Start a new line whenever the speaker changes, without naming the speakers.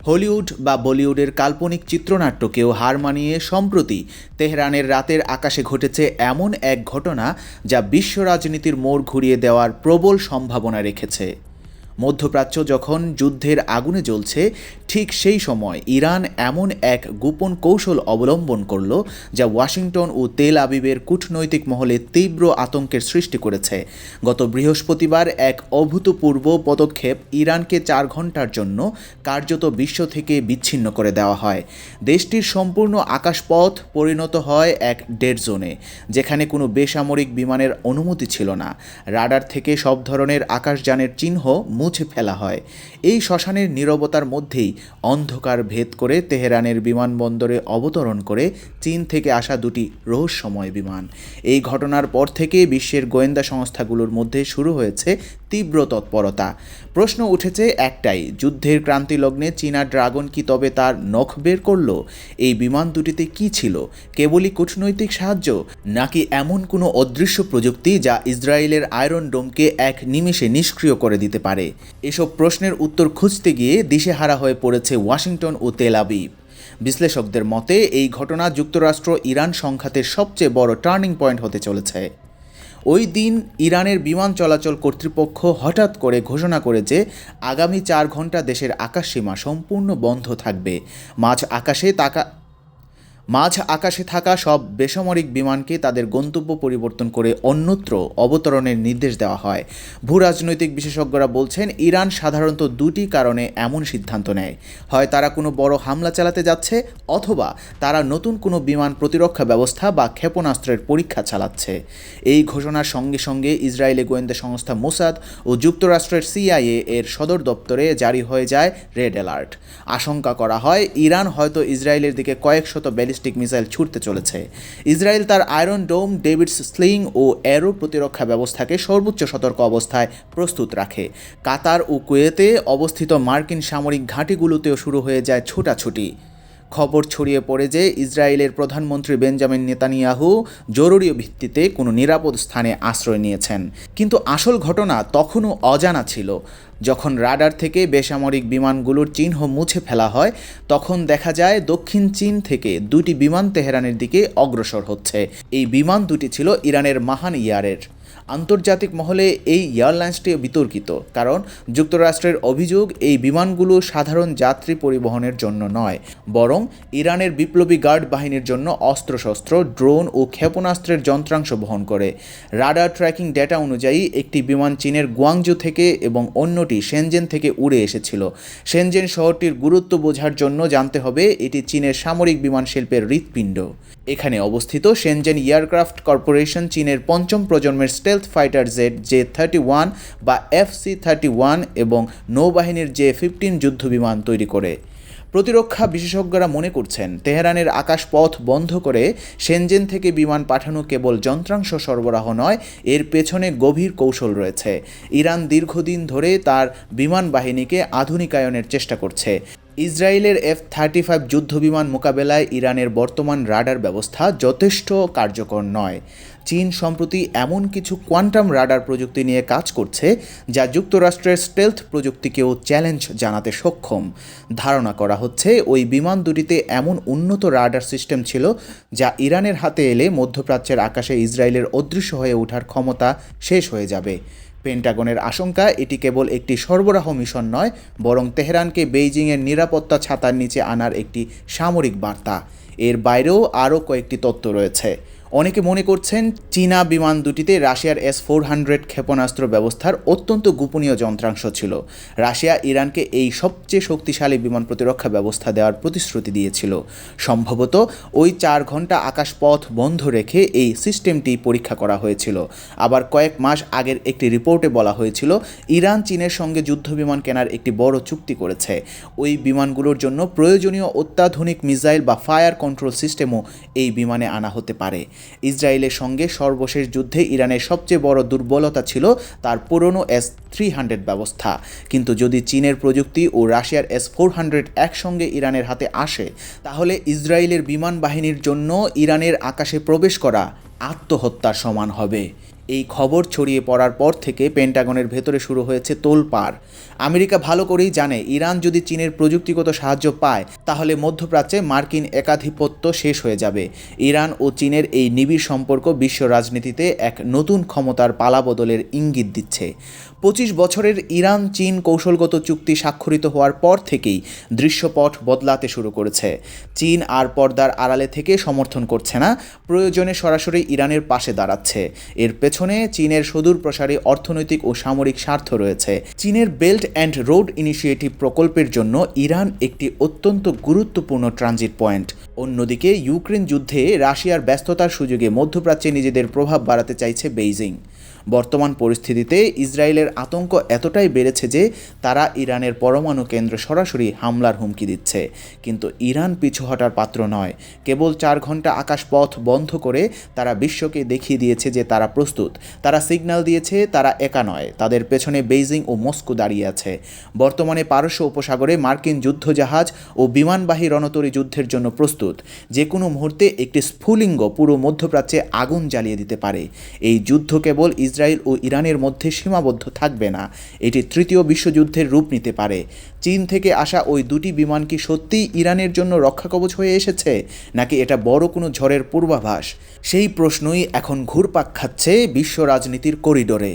Hollywood বা বলিউডের কাল্পনিক চিত্রনাট্যকেও হার মানিয়ে সম্প্রতি তেহরানের রাতের আকাশে ঘটেছে এমন এক ঘটনা যা বিশ্ব রাজনীতির মোড় ঘুরিয়ে দেওয়ার প্রবল সম্ভাবনা রেখেছে। মধ্যপ্রাচ্য যখন যুদ্ধের আগুনে জ্বলছে, ঠিক সেই সময় ইরান এমন এক গোপন কৌশল অবলম্বন করল যা ওয়াশিংটন ও তেল আবিবের কূটনৈতিক মহলে তীব্র আতঙ্কের সৃষ্টি করেছে। গত বৃহস্পতিবার এক অভূতপূর্ব পদক্ষেপ ইরানকে 4 ঘন্টার জন্য কার্যত বিশ্ব থেকে বিচ্ছিন্ন করে দেওয়া হয়। দেশটির সম্পূর্ণ আকাশপথ পরিণত হয় এক ডেড জোনে, যেখানে কোনো বেসামরিক বিমানের অনুমতি ছিল না। রাডার থেকে সব ধরনের আকাশযানের চিহ্ন মুছে ফেলা হয়। এই শ্মশানের নীরবতার মধ্যেই অন্ধকার ভেদ করে তেহরানের বিমানবন্দরে অবতরণ করে চীন থেকে আসা 2টি রহস্যময় বিমান। এই ঘটনার পর থেকে বিশ্বের গোয়েন্দা সংস্থাগুলোর মধ্যে শুরু হয়েছে তীব্র তৎপরতা। প্রশ্ন উঠেছে একটাই, যুদ্ধের ক্রান্তি লগ্নে চীনা ড্রাগন কি তবে তার নখ বের করল? এই বিমান দুটিতে কি ছিল? কেবলই কূটনৈতিক সাহায্য, নাকি এমন কোনো অদৃশ্য প্রযুক্তি যা ইসরায়েলের আয়রন ডোমকে এক নিমেষে নিষ্ক্রিয় করে দিতে পারে? এসব প্রশ্নের উত্তর খুঁজতে গিয়ে দিশেহারা হয়ে পড়েছে ওয়াশিংটন ও তেল আবিব। বিশ্লেষকদের মতে এই ঘটনা যুক্তরাষ্ট্র ইরান সংঘাতের সবচেয়ে বড় টার্নিং পয়েন্ট হতে চলেছে। ওই দিন ইরানের বিমান চলাচল কর্তৃপক্ষ হঠাৎ করে ঘোষণা করে যে আগামী 4 ঘন্টা দেশের আকাশসীমা সম্পূর্ণ বন্ধ থাকবে। মাঝ আকাশে থাকা সব বেসামরিক বিমানকে তাদের গন্তব্য পরিবর্তন করে অন্যত্র অবতরণের নির্দেশ দেওয়া হয়। ভূরাজনৈতিক বিশেষজ্ঞরা বলছেন, ইরান সাধারণত 2টি কারণে এমন সিদ্ধান্ত নেয়। হয় তারা কোনো বড় হামলা চালাতে যাচ্ছে, অথবা তারা নতুন কোনো বিমান প্রতিরক্ষা ব্যবস্থা বা ক্ষেপণাস্ত্রের পরীক্ষা চালাচ্ছে। এই ঘোষণার সঙ্গে সঙ্গে ইসরায়েলি গোয়েন্দা সংস্থা মোসাদ ও যুক্তরাষ্ট্রের CIA এর সদর দপ্তরে জারি হয়ে যায় রেড অ্যালার্ট। আশঙ্কা করা হয় ইরান হয়তো ইসরায়েলের দিকে কয়েকশত ব্যালিস্টিক মিসাইল ছুটতে চলেছে। ইসরায়েল তার আয়রন ডোম, ডেভিডস স্লিং ও অ্যারো প্রতিরক্ষা ব্যবস্থাকে সর্বোচ্চ সতর্ক অবস্থায় প্রস্তুত রাখে। কাতার ও কুয়েতে অবস্থিত মার্কিন সামরিক ঘাঁটিগুলোতেও শুরু হয়ে যায় ছোটাছুটি। খবর ছড়িয়ে পড়ে যে ইসরায়েলের প্রধানমন্ত্রী বেঞ্জামিন নেতানিয়াহু জরুরি ভিত্তিতে কোনো নিরাপদ স্থানে আশ্রয় নিয়েছেন। কিন্তু আসল ঘটনা তখনও অজানা ছিল। যখন রাডার থেকে বেসামরিক বিমানগুলোর চিহ্ন মুছে ফেলা হয়, তখন দেখা যায় দক্ষিণ চীন থেকে 2টি বিমান তেহরানের দিকে অগ্রসর হচ্ছে। এই বিমান দুটি ছিল ইরানের মাহান ইয়ারের। আন্তর্জাতিক মহলে এই এয়ারলাইন্সটি বিতর্কিত, কারণ যুক্তরাষ্ট্রের অভিযোগ এই বিমানগুলো সাধারণ যাত্রী পরিবহনের জন্য নয়, বরং ইরানের বিপ্লবী গার্ড বাহিনীর জন্য অস্ত্রশস্ত্র, ড্রোন ও ক্ষেপণাস্ত্রের যন্ত্রাংশ বহন করে। রাডার ট্র্যাকিং ডেটা অনুযায়ী একটি বিমান চীনের গুয়াংজু থেকে এবং অন্যটি শেনজেন থেকে উড়ে এসেছিল। শেনজেন শহরটির গুরুত্ব বোঝার জন্য জানতে হবে এটি চীনের সামরিক বিমান শিল্পের হৃৎপিণ্ড। এখানে অবস্থিত শেনজেন এয়ারক্রাফট কর্পোরেশন চীনের 5ম প্রজন্মের স্টেলথ ফাইটার জেট J-31 বা FC-31 এবং নৌবাহিনীর J-15 যুদ্ধবিমান তৈরি করে। প্রতিরক্ষা বিশেষজ্ঞরা মনে করছেন, তেহরানের আকাশপথ বন্ধ করে শেনজেন থেকে বিমান পাঠানো কেবল যন্ত্রাংশ সরবরাহ নয়, এর পেছনে গভীর কৌশল রয়েছে। ইরান দীর্ঘদিন ধরে তার বিমান বাহিনীকে আধুনিকায়নের চেষ্টা করছে। ইসরায়েলের F-35 যুদ্ধবিমান মোকাবেলায় ইরানের বর্তমান রাডার ব্যবস্থা যথেষ্ট কার্যকর নয়। চীন সম্প্রতি এমন কিছু কোয়ান্টাম রাডার প্রযুক্তি নিয়ে কাজ করছে যা যুক্তরাষ্ট্রের স্টেলথ প্রযুক্তিকেও চ্যালেঞ্জ জানাতে সক্ষম। ধারণা করা হচ্ছে ওই বিমান দুটিতে এমন উন্নত রাডার সিস্টেম ছিল যা ইরানের হাতে এলে মধ্যপ্রাচ্যের আকাশে ইসরায়েলের অদৃশ্য হয়ে ওঠার ক্ষমতা শেষ হয়ে যাবে। পেন্টাগনের আশঙ্কা, এটি কেবল একটি সরবরাহ মিশন নয়, বরং তেহরানকে বেইজিংয়ের নিরাপত্তা ছাতার নিচে আনার একটি সামরিক বার্তা। এর বাইরেও আরও কয়েকটি তত্ত্ব রয়েছে। অনেকে মনে করছেন চীনা বিমান দুটিতে রাশিয়ার S-400 ক্ষেপণাস্ত্র ব্যবস্থার অত্যন্ত গোপনীয় যন্ত্রাংশ ছিল। রাশিয়া ইরানকে এই সবচেয়ে শক্তিশালী বিমান প্রতিরক্ষা ব্যবস্থা দেওয়ার প্রতিশ্রুতি দিয়েছিল। সম্ভবত ওই 4 ঘন্টা আকাশপথ বন্ধ রেখে এই সিস্টেমটি পরীক্ষা করা হয়েছিল। আবার কয়েক মাস আগের একটি রিপোর্টে বলা হয়েছিল ইরান চীনের সঙ্গে যুদ্ধবিমান কেনার একটি বড় চুক্তি করেছে। ওই বিমানগুলোর জন্য প্রয়োজনীয় অত্যাধুনিক মিসাইল বা ফায়ার কন্ট্রোল সিস্টেমও এই বিমানে আনা হতে পারে। ইসরায়েলের সঙ্গে সর্বশেষ যুদ্ধে ইরানের সবচেয়ে বড় দুর্বলতা ছিল তার পুরনো S-300 ব্যবস্থা। কিন্তু যদি চীনের প্রযুক্তি ও রাশিয়ার S-400 একসঙ্গে ইরানের হাতে আসে, তাহলে ইসরায়েলের বিমান বাহিনীর জন্য ইরানের আকাশে প্রবেশ করা আত্মহত্যার সমান হবে। এই খবর ছড়িয়ে পড়ার পর থেকে পেন্টাগনের ভেতরে শুরু হয়েছে তোলপাড়। আমেরিকা ভালো করেই জানে ইরান যদি চীনের প্রযুক্তিগত সাহায্য পায় তাহলে মধ্যপ্রাচ্যে মার্কিন একাধিপত্য শেষ হয়ে যাবে। ইরান ও চীনের এই নিবিড় সম্পর্ক বিশ্ব রাজনীতিতে এক নতুন ক্ষমতার পালাবদলের ইঙ্গিত দিচ্ছে। 25 বছরের ইরান চীন কৌশলগত চুক্তি স্বাক্ষরিত হওয়ার পর থেকেই দৃশ্যপট বদলাতে শুরু করেছে। চীন আর পর্দার আড়ালে থেকে সমর্থন করছে না, প্রয়োজনে সরাসরি ইরানের পাশে দাঁড়াচ্ছে। এর পেছনে চীনের সুদূর প্রসারী অর্থনৈতিক ও সামরিক স্বার্থ রয়েছে। চীনের বেল্ট অ্যান্ড রোড ইনিশিয়েটিভ প্রকল্পের জন্য ইরান একটি অত্যন্ত গুরুত্বপূর্ণ ট্রানজিট পয়েন্ট। অন্যদিকে ইউক্রেন যুদ্ধে রাশিয়ার ব্যস্ততার সুযোগে মধ্যপ্রাচ্যে নিজেদের প্রভাব বাড়াতে চাইছে বেইজিং। বর্তমান পরিস্থিতিতে ইসরায়েলের আতঙ্ক এতটাই বেড়েছে যে তারা ইরানের পরমাণু কেন্দ্র সরাসরি হামলার হুমকি দিচ্ছে। কিন্তু ইরান পিছু হটার পাত্র নয়। কেবল 4 ঘন্টা আকাশপথ বন্ধ করে তারা বিশ্বকে দেখিয়ে দিয়েছে যে তারা প্রস্তুত। তারা সিগন্যাল দিয়েছে তারা একা নয়, তাদের পেছনে বেইজিং ও মস্কো দাঁড়িয়ে আছে। বর্তমানে পারস্য উপসাগরে মার্কিন যুদ্ধজাহাজ ও বিমানবাহী রণতরী যুদ্ধের জন্য প্রস্তুত। যে কোনো মুহূর্তে একটি স্ফুলিঙ্গ পুরো মধ্যপ্রাচ্যে আগুন জ্বালিয়ে দিতে পারে। এই যুদ্ধ কেবল ইসরায়েল ও ইরানের মধ্যে সীমাবদ্ধ থাকবে না, এটি তৃতীয় বিশ্বযুদ্ধের রূপ নিতে পারে। চীন থেকে আসা ওই দুটি বিমান কি সত্যিই ইরানের জন্য রক্ষাকবচ হয়ে এসেছে, নাকি এটা বড় কোনো ঝড়ের পূর্বাভাস? সেই প্রশ্নই এখন ঘুরপাক খাচ্ছে বিশ্ব রাজনীতির করিডোরে।